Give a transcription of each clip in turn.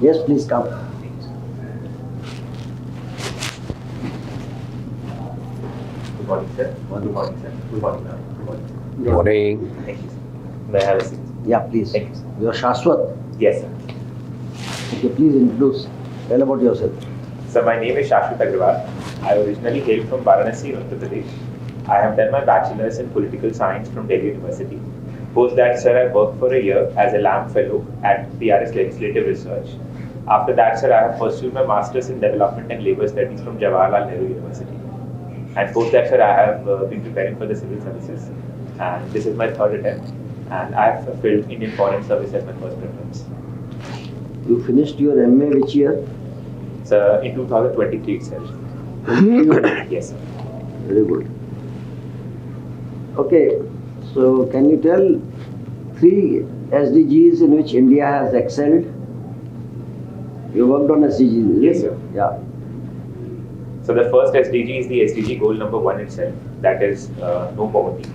Yes, please come. Good morning, sir. Good morning, sir. Good morning, ma'am. Good morning. Good morning. Thank you, sir. May I have a seat? Yeah, please. Thank you, sir. You are Shaswath. Yes, sir. Okay, please introduce. Tell about yourself. So my name is Shaswath Agarwal. I originally hail from Varanasi, Uttar Pradesh. I have done my bachelor's in political science from Delhi University. Post that, sir, I worked for a year as a LAM fellow at PRS Legislative Research. After that, sir, I have pursued my master's in development and labor studies from Jawaharlal Nehru University. And post that, sir, I have been preparing for the civil services. And this is my third attempt. And I have fulfilled Indian Foreign Service as my first preference. You finished your MA which year? So in 2023 itself. Yes, sir. Very good. Okay, so can you tell 3 SDGs in which India has excelled? You worked on SDGs, Yes, sir. Yeah. So the first SDG is the SDG goal number 1 itself, that is no poverty.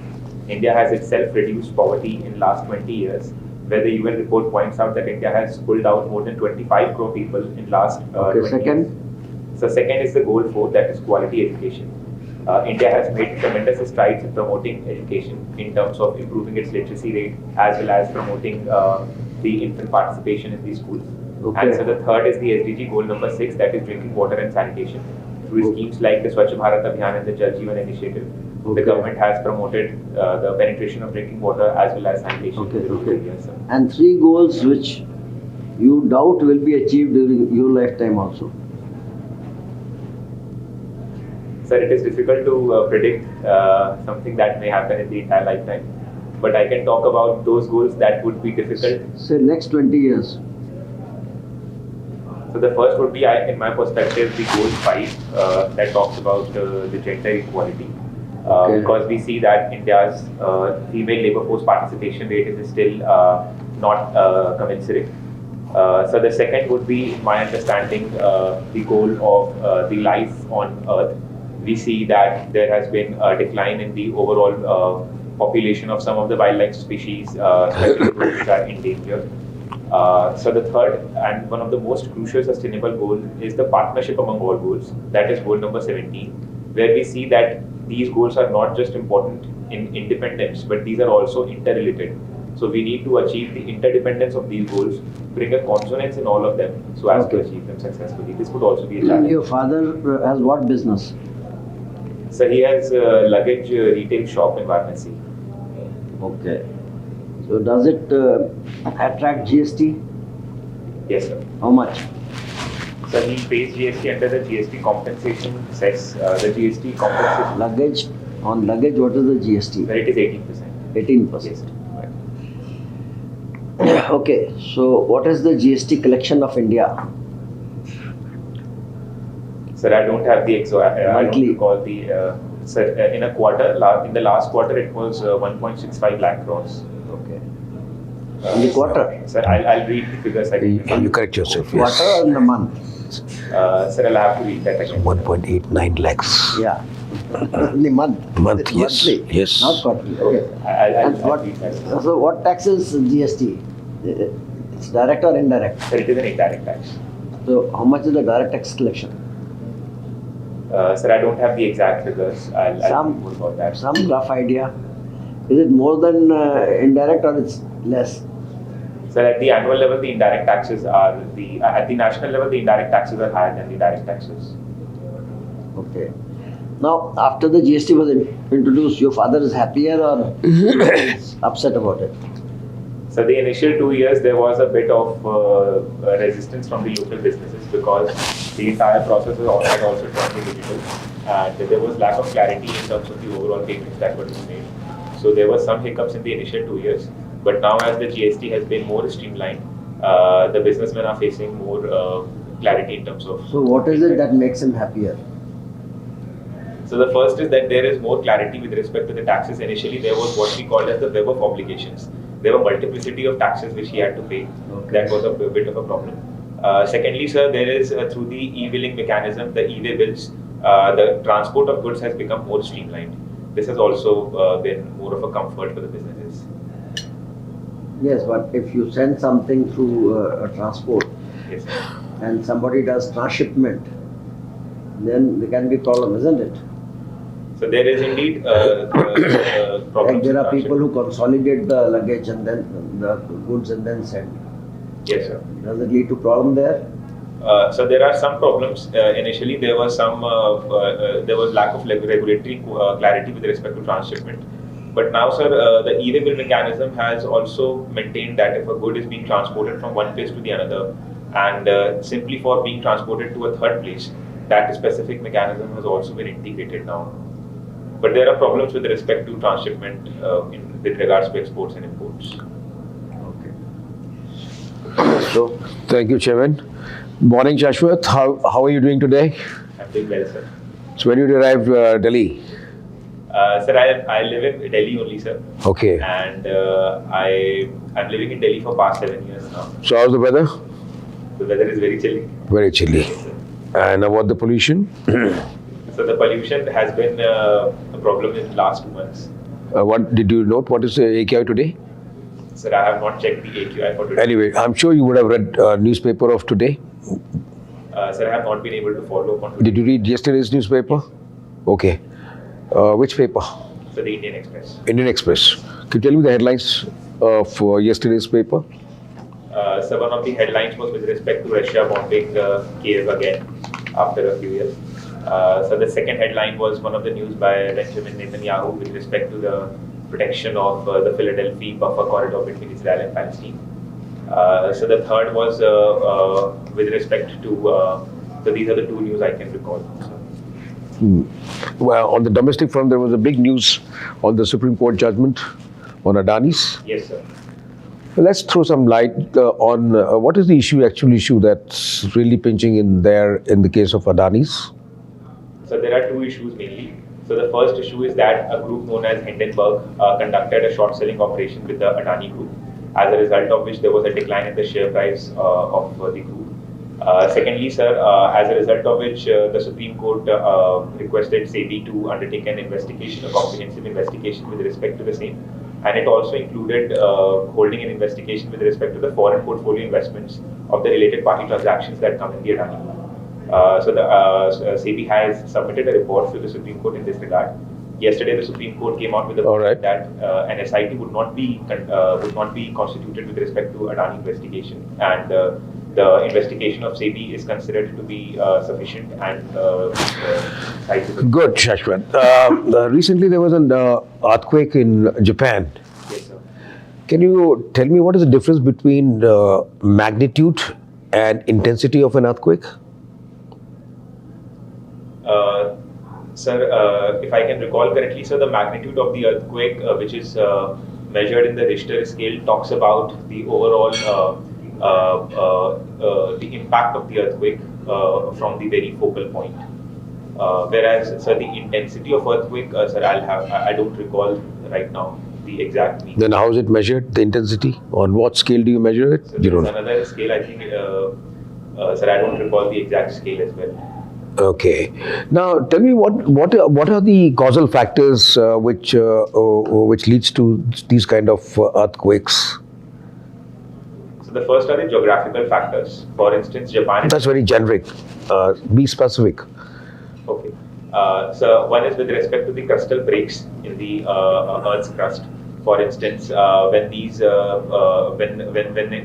India has itself reduced poverty in last 20 years, where the UN report points out that India has pulled out more than 25 crore people in last 20 second? years. So second is the goal 4, that is quality education. India has made tremendous strides in promoting education in terms of improving its literacy rate as well as promoting the infant participation in these schools. Okay. And so the third is the SDG goal number 6, that is drinking water and sanitation. Through schemes like the Swachh Bharat Abhiyan and the Jal Jeevan initiative, the government has promoted the penetration of drinking water as well as sanitation. in the rural areas, sir. And 3 goals which you doubt will be achieved during your lifetime also. Sir, it is difficult to predict something that may happen in the entire lifetime. But I can talk about those goals that would be difficult. Say next 20 years. So the first would be, in my perspective, the goal 5 that talks about the gender equality. Because we see that India's female labor force participation rate is still not commensurate. So the second would be, in my understanding, the goal of the life on Earth. We see that there has been a decline in the overall population of some of the wildlife species, especially those which are endangered. So the third and one of the most crucial sustainable goal is the partnership among all goals. That is goal number 17, where we see that these goals are not just important in independence, but these are also interrelated. So we need to achieve the interdependence of these goals, bring a consonance in all of them, so as to achieve them successfully. This would also be a challenge. Your father has what business? So he has a luggage retail shop in Varanasi. Okay. So does it attract GST? Yes, sir. How much? So he pays GST under the GST compensation cess. The GST compensation Luggage, on luggage, what is the GST? where it is 18%. 18%. Yes, sir. Okay, so what is the GST collection of India? Sir, I don't have the exact. I don't Monthly. recall the. Sir, in a quarter, in the last quarter, it was 1.65 lakh crores. Okay. In the quarter? Sir, I'll read the figures again. You correct yourself, yes. Quarter or in the month? Sir, I'll have to read that again. 1.89 lakhs. Yeah. In the month? Month, It's yes, monthly, yes. Not quarterly. Okay. And I'll read that. so what tax is GST? It's direct or indirect? Sir, it is an indirect tax. So how much is the direct tax collection? Sir, I don't have the exact figures. I'll Some- read more about that. Some rough idea. Is it more than indirect or it's less? Sir, at the annual level, the indirect taxes are at the national level, the indirect taxes are higher than the direct taxes. Okay. Now, after the GST was introduced, your father is happier or is upset about it? So the initial 2 years, there was a bit of resistance from the local businesses because the entire process had also turned digital, and there was lack of clarity in terms of the overall payments that were to be made. So there were some hiccups in the initial 2 years, but now as the GST has been more streamlined, the businessmen are facing more clarity in terms of. So what is it that makes him happier? So the first is that there is more clarity with respect to the taxes. Initially, there was what we called as the web of obligations. There were multiplicity of taxes which he had to pay. Okay. That was a bit of a problem. Secondly, sir, there is through the e-billing mechanism, the e-way bills, the transport of goods has become more streamlined. This has also been more of a comfort for the businesses. Yes, but if you send something through transport, Yes, sir. and somebody does transshipment, then there can be problem, isn't it? So there is indeed Like problems. there with are people who transshipment. consolidate the luggage and then the goods and then send. Yes, sir. Does it lead to problem there? So there are some problems. Initially, there was there was lack of regulatory clarity with respect to transshipment. But now, sir, the e-waybill mechanism has also maintained that if a good is being transported from one place to the another, and simply for being transported to a third place, that specific mechanism has also been integrated now. But there are problems with respect to transshipment with regards to exports and imports. Okay. So, Thank you, Chairman. Morning, Shaswath. How are you doing today? I'm doing well, sir. So when you arrived Delhi? Sir, I live in Delhi only, sir. Okay. And I'm living in Delhi for past 7 years now. So how's the weather? The weather is very chilly. Very chilly. And about the pollution? So the pollution has been a problem in the last 2 months. What did you note? What is the AQI today? Sir, I have not checked the AQI for today. Anyway, I'm sure you would have read newspaper of today. Sir, I have not been able to follow up on today. Did you read yesterday's newspaper? Okay. Which paper? So the Indian Express. Indian Express. Can you tell me the headlines of yesterday's paper? So one of the headlines was with respect to Russia bombing Kiev again after a few years. So the second headline was one of the news by Benjamin Netanyahu with respect to the protection of the Philadelphia buffer corridor between Israel and Palestine. So the third was with respect to, so these are the two news I can recall. Well, on the domestic front, there was a big news on the Supreme Court judgment on Adani's. Yes, sir. Let's throw some light on what is the actual issue that's really pinching in there in the case of Adani's? So there are two issues mainly. So the first issue is that a group known as Hindenburg conducted a short selling operation with the Adani group, as a result of which there was a decline in the share price of the group. Secondly, sir, as a result of which the Supreme Court requested SEBI to undertake an investigation, a comprehensive investigation with respect to the same. And it also included holding an investigation with respect to the foreign portfolio investments of the related party transactions that come in the Adani group. So the SEBI has submitted a report to the Supreme Court in this regard. Yesterday, the Supreme Court came out with a All right. that an SIT would not be constituted with respect to Adani investigation, and the investigation of SEBI is considered to be sufficient and sizable. Good, Shashwat. Recently, there was an earthquake in Japan. Yes, sir. Can you tell me what is the difference between magnitude and intensity of an earthquake? Sir, if I can recall correctly, sir, the magnitude of the earthquake, which is measured in the Richter scale, talks about the overall the impact of the earthquake from the very focal point. Whereas, sir, the intensity of earthquake, sir, I don't recall right now the exact meaning. Then how is it measured, the intensity? On what scale do you measure it? So You there is don't. another scale, I think, sir, I don't recall the exact scale as well. Okay. Now, tell me what are the causal factors which leads to these kind of earthquakes? So the first are the geographical factors. For instance, Japan. That's very generic. Be specific. Okay. So one is with respect to the crustal breaks in the Earth's crust. For instance, when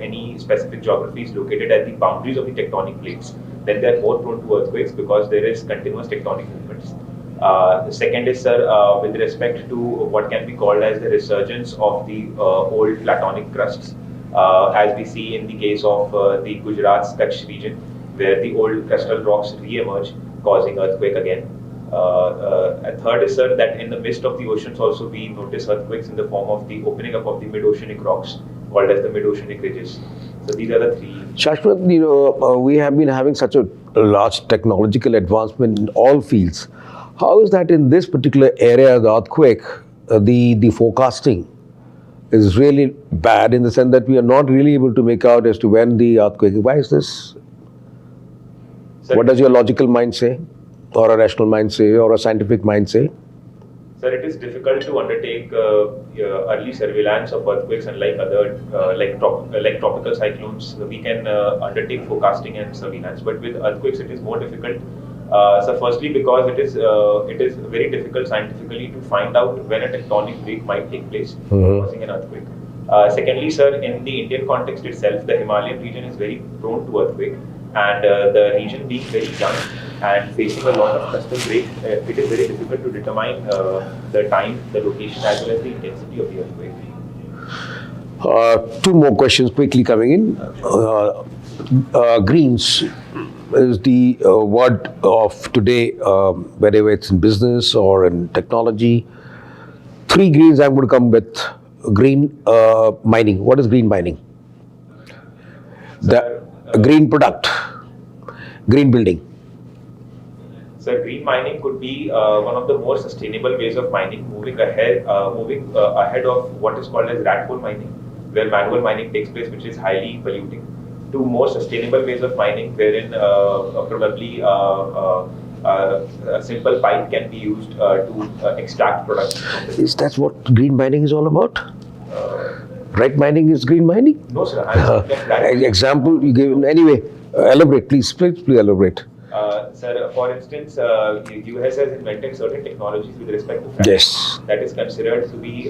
any specific geography is located at the boundaries of the tectonic plates, then they are more prone to earthquakes because there is continuous tectonic movements. The second is, sir, with respect to what can be called as the resurgence of the old platonic crusts, as we see in the case of the Gujarat's Kutch region, where the old crustal rocks re-emerge, causing earthquake again. A third is, sir, that in the midst of the oceans also we notice earthquakes in the form of the opening up of the mid-oceanic rocks, called as the mid-oceanic ridges. So these are the three. Shashwat, we have been having such a large technological advancement in all fields. How is that in this particular area, the earthquake, the forecasting is really bad in the sense that we are not really able to make out as to when the earthquake. Why is this? Sir, What does your logical mind say, or a rational mind say, or a scientific mind say? Sir, it is difficult to undertake early surveillance of earthquakes, unlike other like tropical cyclones. We can undertake forecasting and surveillance, but with earthquakes, it is more difficult. So, firstly, because it is very difficult scientifically to find out when a tectonic break might take place, causing an earthquake. Secondly, sir, in the Indian context itself, the Himalayan region is very prone to earthquake, and the region being very young and facing a lot of custom breaks, it is very difficult to determine the time, the location, as well as the intensity of the earthquake. Two more questions quickly coming in. Greens is the word of today, whether it's in business or in technology. Three greens I'm going to come with. Green mining. What is green mining? The green product. Green building. So green mining could be one of the more sustainable ways of mining, moving ahead of what is called as rat hole mining, where manual mining takes place, which is highly polluting, to more sustainable ways of mining, wherein probably a simple pipe can be used to extract products from the Is that what green mining is all about? Right mining is green mining? No, sir. I'm Example you gave. Anyway, elaborate, please. Please elaborate. Sir, for instance, US has invented certain technologies with respect to fracking Yes. that is considered to be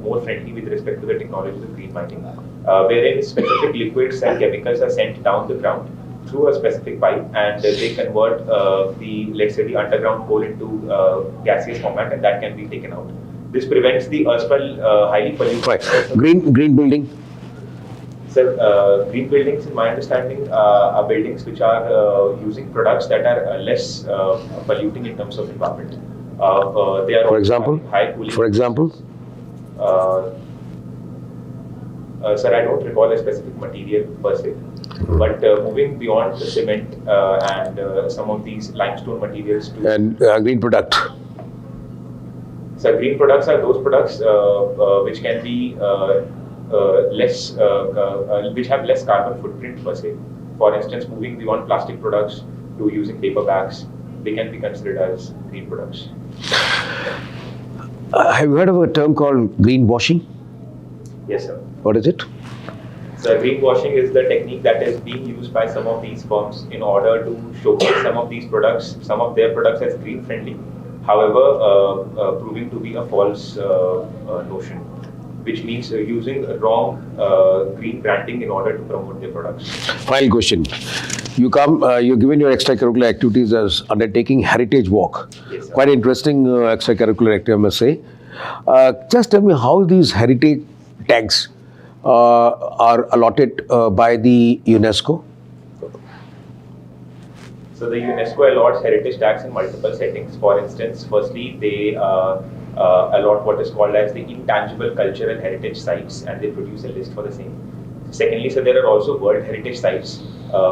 more friendly with respect to the technologies of green mining, wherein specific liquids and chemicals are sent down the ground through a specific pipe, and they convert let's say the underground coal into gaseous format, and that can be taken out. This prevents the erstwhile highly polluted. Right. Green building. So, green buildings, in my understanding, are buildings which are using products that are less polluting in terms of environment. They are For example. high cooling. For example. Sir, I don't recall a specific material per se, but moving beyond the cement and some of these limestone materials to And green product. So green products are those products which can be which have less carbon footprint per se. For instance, moving beyond plastic products to using paper bags, they can be considered as green products. Have you heard of a term called greenwashing? Yes, sir. What is it? So greenwashing is the technique that is being used by some of these firms in order to showcase some of these products, some of their products as green friendly. However, proving to be a false notion, which means using wrong green branding in order to promote their products. Final question. You're given your extracurricular activities as undertaking heritage walk. Yes, sir. Quite interesting extracurricular activity, I must say. Just tell me how these heritage tags are allotted by the UNESCO. So the UNESCO allots heritage tags in multiple settings. For instance, firstly, they allot what is called as the intangible cultural heritage sites, and they produce a list for the same. Secondly, so there are also World Heritage Sites,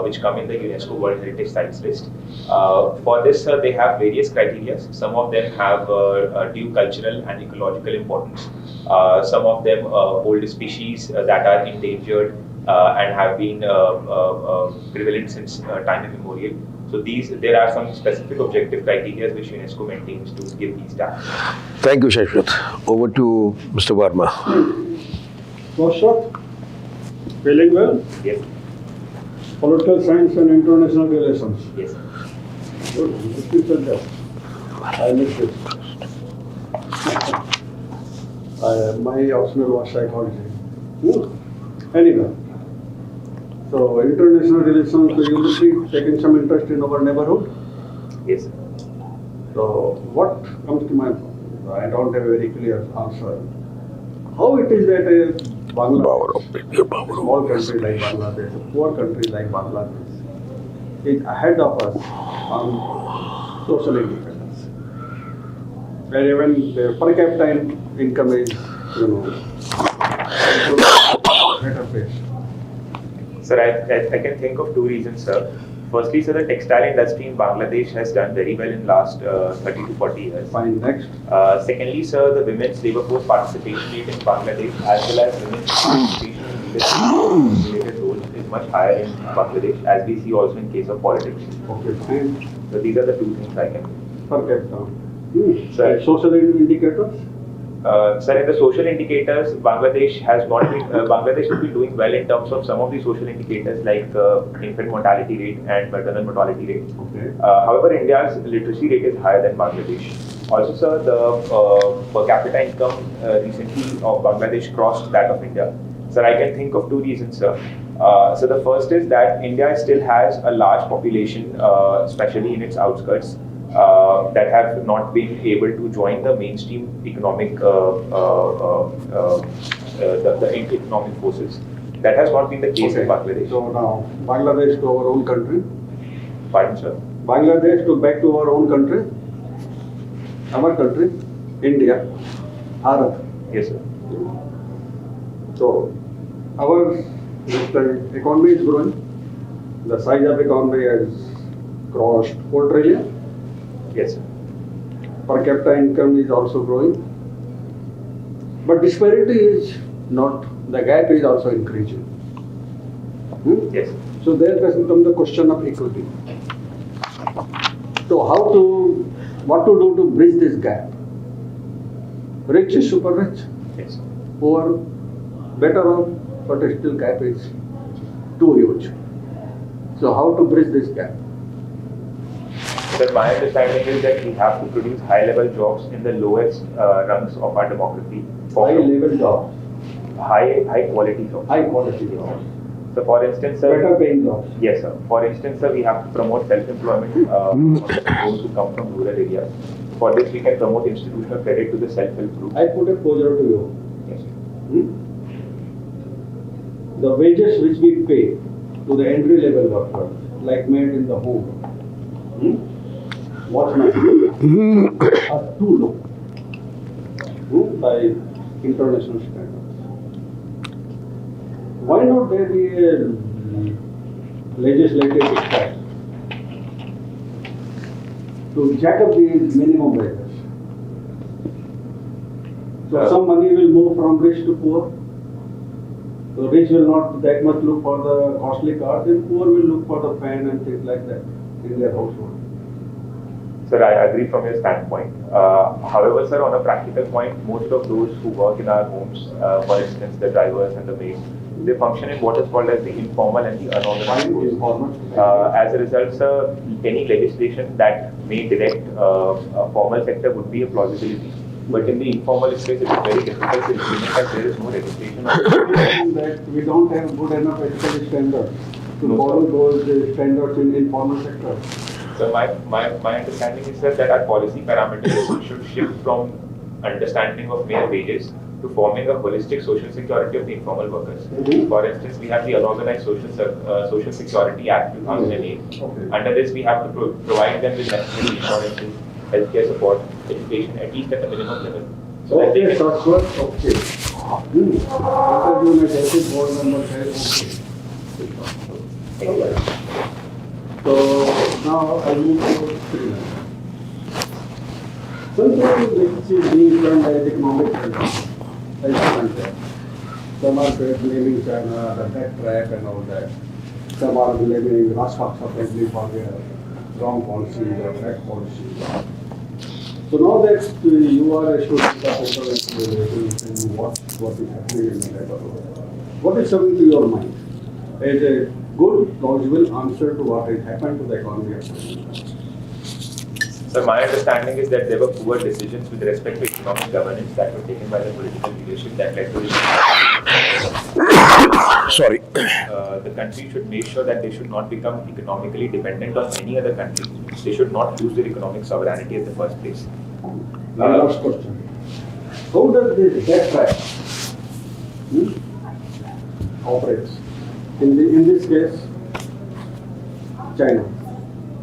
which come in the UNESCO World Heritage Sites list. For this, they have various criteria. Some of them have due cultural and ecological importance. Some of them hold species that are endangered and have been prevalent since time immemorial. So there are some specific objective criteria which UNESCO maintains to give these tags. Thank you, Shaswath. Over to Mr. Verma. Shaswath, feeling well? Yes. Political science and international relations. Yes. Good. History subject. I missed it. My optional was psychology. Anyway. So, international relations, you must be taking some interest in our neighborhood. Yes. So, what comes to my mind? I don't have a very clear answer. How it is that a Bangladesh, a small country like Bangladesh, a poor country like Bangladesh, is ahead of us on social independence, where even the per capita income is, better pace. Sir, I can think of two reasons, sir. Firstly, sir, the textile industry in Bangladesh has done very well in last 30 to 40 years. Fine, next. Secondly, sir, the women's labor force participation rate in Bangladesh as well as women's participation in leadership-related roles is much higher in Bangladesh, as we see also in case of politics. Okay, fine. So these are the two things I can. Per capita. Sir. Social indicators? Sir, in the social indicators, Bangladesh has not been, Bangladesh has been doing well in terms of some of the social indicators like infant mortality rate and maternal mortality rate. Okay. However, India's literacy rate is higher than Bangladesh. Also, sir, the per capita income recently of Bangladesh crossed that of India. Sir, I can think of two reasons, sir. So the first is that India still has a large population, especially in its outskirts, that have not been able to join the mainstream economic the economic forces. That has not been the case in Bangladesh. So now, Bangladesh to our own country. Pardon, sir? Bangladesh to back to our own country. Our country, India, Bharat. Yes, sir. So, our economy is growing. The size of economy has crossed 4 trillion. Yes, sir. Per capita income is also growing. But disparity is not, the gap is also increasing. Yes, sir. So there comes the question of equity. So what to do to bridge this gap? Rich is super rich, Yes, sir. poor, better off, but still gap is too huge. So how to bridge this gap? Sir, my understanding is that we have to produce high-level jobs in the lowest rungs of our democracy. High level jobs, High quality jobs. high quality jobs, So, for instance, sir. better paying jobs. Yes, sir. For instance, sir, we have to promote self-employment of those who come from rural areas. For this, we can promote institutional credit to the self-help group. I put a closure to you. Yes, sir. The wages which we pay to the entry level workers, like maid in the home, watchmen, are too low by international standards. Why not there be a legislative diktat to jack up these minimum wages? So some money will move from rich to poor. So rich will not that much look for the costly cars, and poor will look for the fan and things like that in their household. Sir, I agree from your standpoint. However, sir, on a practical point, most of those who work in our homes, for instance, the drivers and the maids, they function in what is called as the informal and the unorganized force. As a result, sir, any legislation that may direct a formal sector would be a plausibility. But in the informal space, it is very difficult to implement as there is no legislation. That we don't have good enough ethical standards to follow those standards in informal sector. So my understanding is that our policy parameters should shift from understanding of mere wages to forming a holistic social security of the informal workers. For instance, we have the Unorganized Social Security Act 2008. Okay. Under this, we have to provide them with necessary insurances, healthcare support, education, at least at the minimum level. So that they Okay, can, Shaswath, okay. Interview में जैसे board member है, okay. So now I move to Sri Lanka. Sometimes this is being done by economic development. Some are blaming China, the debt trap and all that. Some are blaming Rajpaksa family for their wrong policies or bad policies. So now that you are a student of international relations and you watch what is happening in the world, what is coming to your mind as a good, plausible answer to what has happened to the economy of India? So my understanding is that there were poor decisions with respect to economic governance that were taken by the political leadership that led to this. Sorry. The country should make sure that they should not become economically dependent on any other country. They should not lose their economic sovereignty in the first place. My last question. How does this debt trap operates? In this case, China,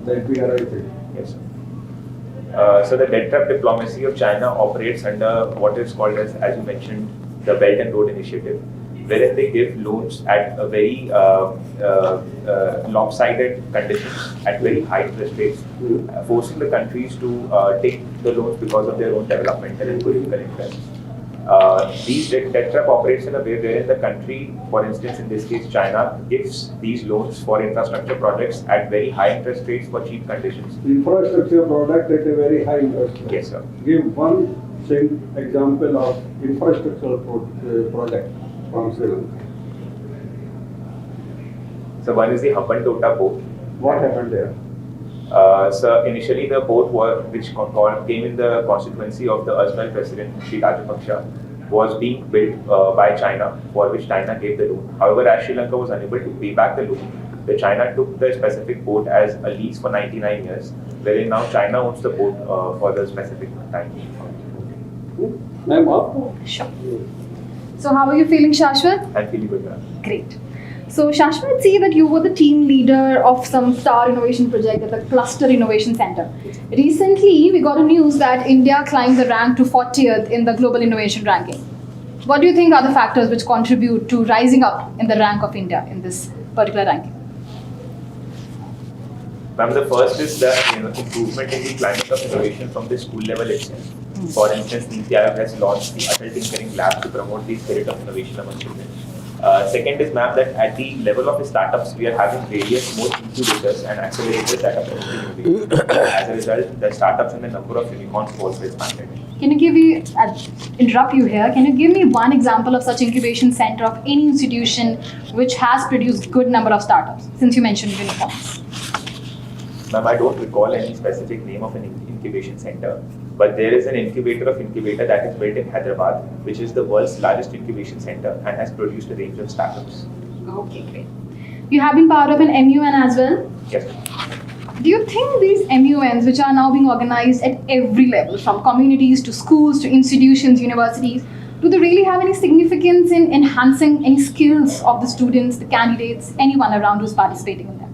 the PRI thing. Yes, sir. So the debt trap diplomacy of China operates under what is called as you mentioned, the Belt and Road Initiative, wherein they give loans at a very lopsided conditions at very high interest rates, forcing the countries to take the loans because of their own developmental and political interests. These debt trap operates in a way wherein the country, for instance, in this case China, gives these loans for infrastructure projects at very high interest rates for cheap conditions. Infrastructure product at a very high interest rate. Yes, sir. Give one example of infrastructural project from Sri Lanka. So one is the Hambantota port. What happened there? So initially the port which came in the constituency of the erstwhile president Sri Rajapaksa was being built by China, for which China gave the loan. However, as Sri Lanka was unable to pay back the loan, the China took the specific port as a lease for 99 years, wherein now China owns the port for the specific time. Ma'am, up? Sure. So how are you feeling, Shaswath? I'm feeling good, ma'am. Great. So Shaswath, see that you were the team leader of some star innovation project at the Cluster Innovation Center. Recently, we got a news that India climbed the rank to 40th in the Global Innovation Ranking. What do you think are the factors which contribute to rising up in the rank of India in this particular ranking? Ma'am, the first is the improvement in the climate of innovation from the school level itself. For instance, Niti Aayog has launched the Atal Tinkering Lab to promote the spirit of innovation among children. Second is, ma'am, that at the level of the startups, we are having various more incubators and accelerators that are promoting innovation. As a result, the startups and the number of unicorns also expanded. Can you give me, interrupt you here, can you give me one example of such incubation center of any institution which has produced good number of startups, since you mentioned unicorns? Ma'am, I don't recall any specific name of an incubation center, but there is an incubator that is built in Hyderabad, which is the world's largest incubation center and has produced a range of startups. Okay, great. You have been part of an MUN as well? Yes. Do you think these MUNs, which are now being organized at every level, from communities to schools to institutions, universities, do they really have any significance in enhancing any skills of the students, the candidates, anyone around who's participating in them?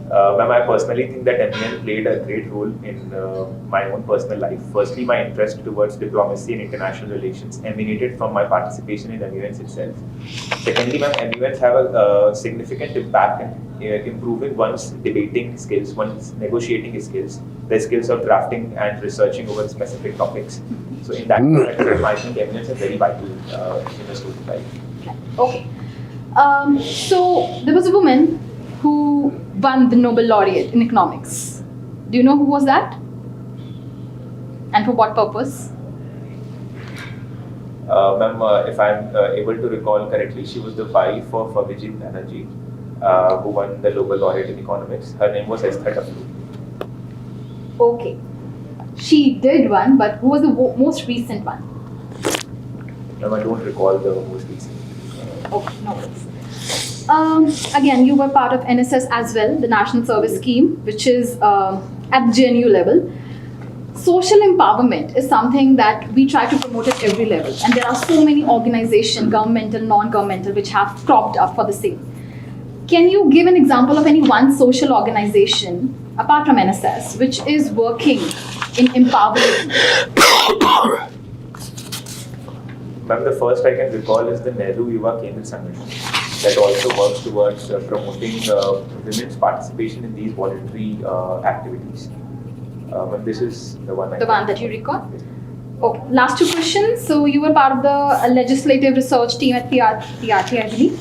Ma'am, I personally think that MUN played a great role in my own personal life. Firstly, my interest towards diplomacy and international relations emanated from my participation in MUNs itself. Secondly, ma'am, MUNs have a significant impact in improving one's debating skills, one's negotiating skills, the skills of drafting and researching over specific topics. So in that perspective, I think MUNs are very vital in a student life. Okay. So there was a woman who won the Nobel laureate in economics. Do you know who was that? And for what purpose? Ma'am, if I'm able to recall correctly, she was the wife of Vijay Banerjee, who won the Nobel laureate in economics. Her name was Esther W. Okay. She did one, but who was the most recent one? Ma'am, I don't recall the most recent. Okay, no worries. Again, you were part of NSS as well, the National Service Scheme, which is at JNU level. Social empowerment is something that we try to promote at every level, and there are so many organizations, governmental, non-governmental, which have cropped up for the same. Can you give an example of any one social organization, apart from NSS, which is working in empowering? Ma'am, the first I can recall is the Nehru Yuva Kendra Sangathan that also works towards promoting women's participation in these voluntary activities. But this is the one That you recall? Okay, last two questions. So you were part of the legislative research team at PRT, I believe.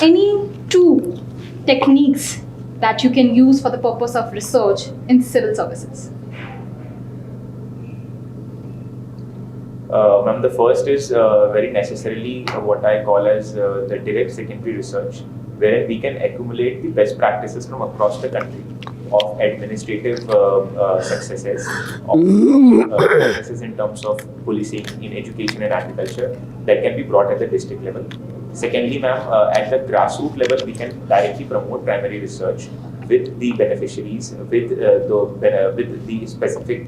Any two techniques that you can use for the purpose of research in civil services? Ma'am, the first is very necessarily what I call as the direct secondary research, wherein we can accumulate the best practices from across the country of administrative successes, of successes in terms of policing, in education and agriculture, that can be brought at the district level. Secondly, ma'am, at the grassroots level, we can directly promote primary research with the beneficiaries, with the specific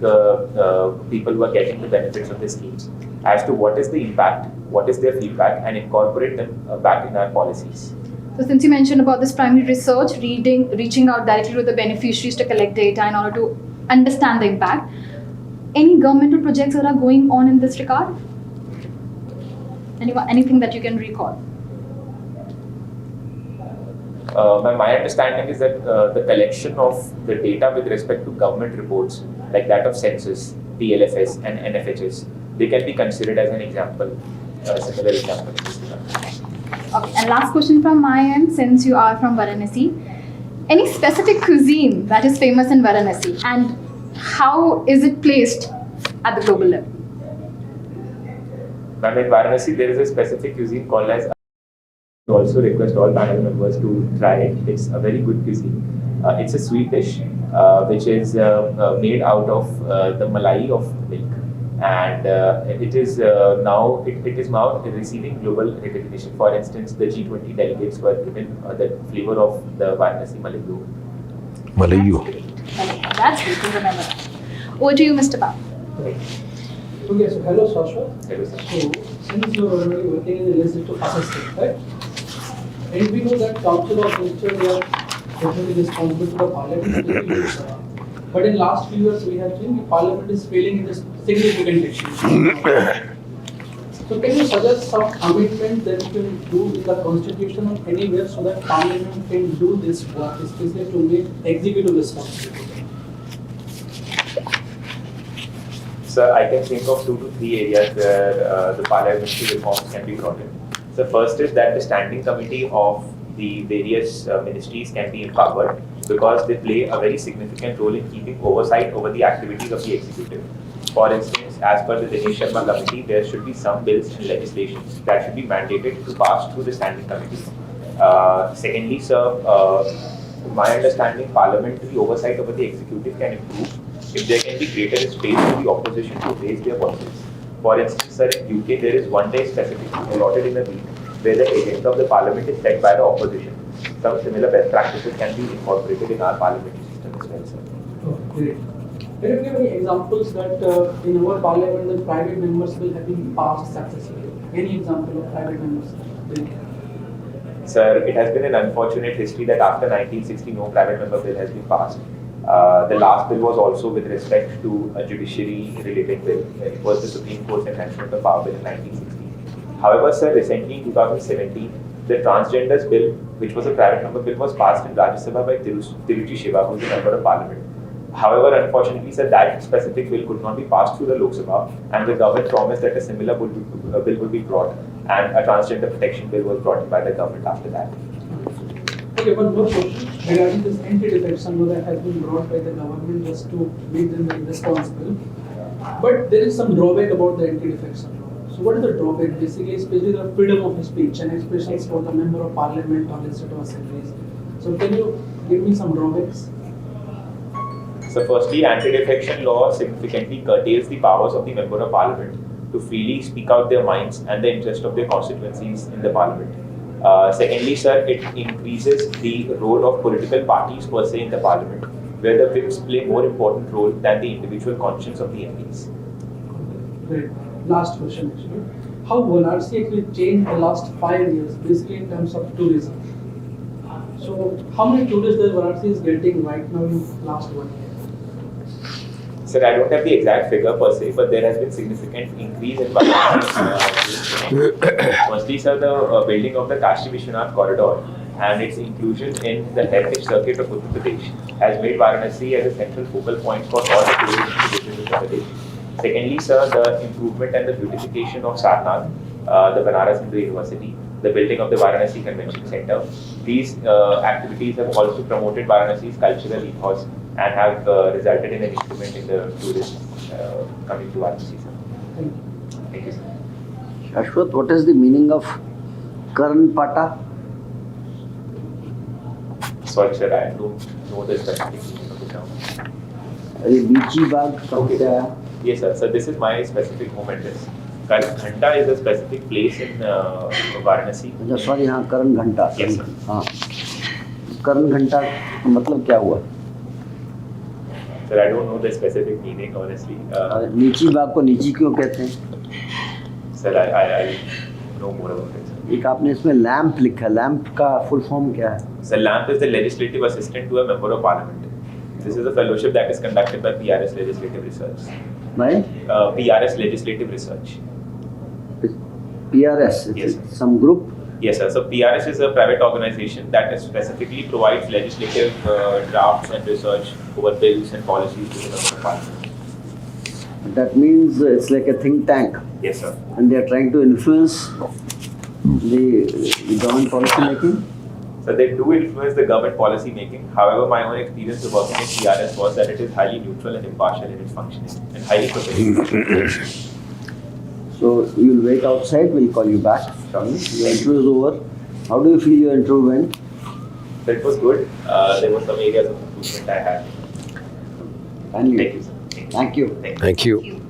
people who are getting the benefits of the schemes, as to what is the impact, what is their feedback, and incorporate them back in our policies. So since you mentioned about this primary research, reaching out directly to the beneficiaries to collect data in order to understand the impact, any governmental projects that are going on in this regard? Anything that you can recall? My understanding is that the collection of the data with respect to government reports, like that of census, PLFS and NFHS, they can be considered as an example, a similar example in this regard. Okay, and last question from my end, since you are from Varanasi. Any specific cuisine that is famous in Varanasi, and how is it placed at the global level? Now in Varanasi, there is a specific cuisine called as. I also request all panel members to try it. It's a very good cuisine. It's a sweet dish which is made out of the malai of milk, and it is now receiving global recognition. For instance, the G20 delegates were given the flavor of the Varanasi Malayu. Malayu. That's good to remember. Over to you, Mr. Bab. Okay, so hello Shaswath. Hello, sir. So since you are already working in the legislative assistant, right? And we know that Council of Ministers, they are definitely responsible to the Parliament. But in last few years, we have seen the Parliament is failing in this significant action. So can you suggest some amendment that we can do in the Constitution or anywhere so that Parliament can do this work, especially to make executive responsible? Sir, I can think of 2 to 3 areas where the parliamentary reforms can be brought in. So first is that the standing committee of the various ministries can be empowered because they play a very significant role in keeping oversight over the activities of the executive. For instance, as per the Dinesh Sharma committee, there should be some bills and legislation that should be mandated to pass through the standing committee. Secondly, sir, to my understanding, parliamentary oversight over the executive can improve if there can be greater space for the opposition to raise their voices. For instance, sir, in UK, there is one day specifically allotted in a week where the agenda of the parliament is set by the opposition. Some similar best practices can be incorporated in our parliamentary system as well, sir. Oh, great. Can you give any examples that in our parliament the private members will have been passed successfully? Any example of private members? Sir, it has been an unfortunate history that after 1960, no private member bill has been passed. The last bill was also with respect to a judiciary-related bill. It was the Supreme Court's Enhancement of Power Bill in 1960. However, sir, recently in 2017, the transgenders bill, which was a private member bill, was passed in Rajya Sabha by Tiruchi Shiva, who is a member of Parliament. However, unfortunately, sir, that specific bill could not be passed through the Lok Sabha, and the government promised that a similar bill would be brought, and a transgender protection bill was brought in by the government after that. Okay, one more question regarding this anti-defection law that has been brought by the government just to make them responsible. But there is some drawback about the anti-defection law. So what is the drawback? Basically, especially the freedom of speech and expressions for the member of parliament or legislative assemblies. So can you give me some drawbacks? So firstly, anti-defection law significantly curtails the powers of the member of parliament to freely speak out their minds and the interest of their constituencies in the parliament. Secondly, sir, it increases the role of political parties per se in the parliament, where the whips play more important role than the individual conscience of the MPs. Great. Last question actually. How Varanasi actually changed the last 5 years, basically in terms of tourism? So how many tourists that Varanasi is getting right now in last 1 year? Sir, I don't have the exact figure per se, but there has been significant increase in Varanasi. Firstly, sir, the building of the Kashi Vishwanath corridor and its inclusion in the heritage circuit of Uttar Pradesh has made Varanasi as a central focal point for all the tourists to visit Uttar Pradesh. Secondly, sir, the improvement and the beautification of Sarnath, the Banaras Hindu University, the building of the Varanasi Convention Center. These activities have also promoted Varanasi's cultural ethos and have resulted in an increment in the tourists coming to Varanasi, sir. Thank you, sir. Shaswath, what is the meaning of Karnataka? Sorry, sir, I don't know the specific meaning of the term. Bichi Bagh, Kattapalya. Yes, sir. So this is my specific home address. Ghanta is a specific place in Varanasi. Sorry, हाँ करण घंटा. Yes, sir. हाँ. करण घंटा मतलब क्या हुआ? Sir, I don't know the specific meaning, honestly. नीची बाग को नीची क्यों कहते हैं? Sir, I know more about it, sir. एक आपने इसमें लैंप लिखा है. लैंप का फुल फॉर्म क्या है? Sir, LAMP is the legislative assistant to a member of parliament. This is a fellowship that is conducted by PRS Legislative Research. Right? PRS Legislative Research. PRS. Yes, sir. Some group. Yes, sir. So PRS is a private organization that specifically provides legislative drafts and research over bills and policies to the member of parliament. That means it's like a think tank, Yes, sir. and they are trying to influence the government policy making. So they do influence the government policy making. However, my own experience of working at TRS was that it is highly neutral and impartial in its functioning and highly professional. So you'll wait outside. We'll call you back. Sure. Your interview is over. How do you feel your interview went? So it was good. There were some areas of improvement I had. Kindly. Thank you, sir. Thank you. Thank you. Thank you.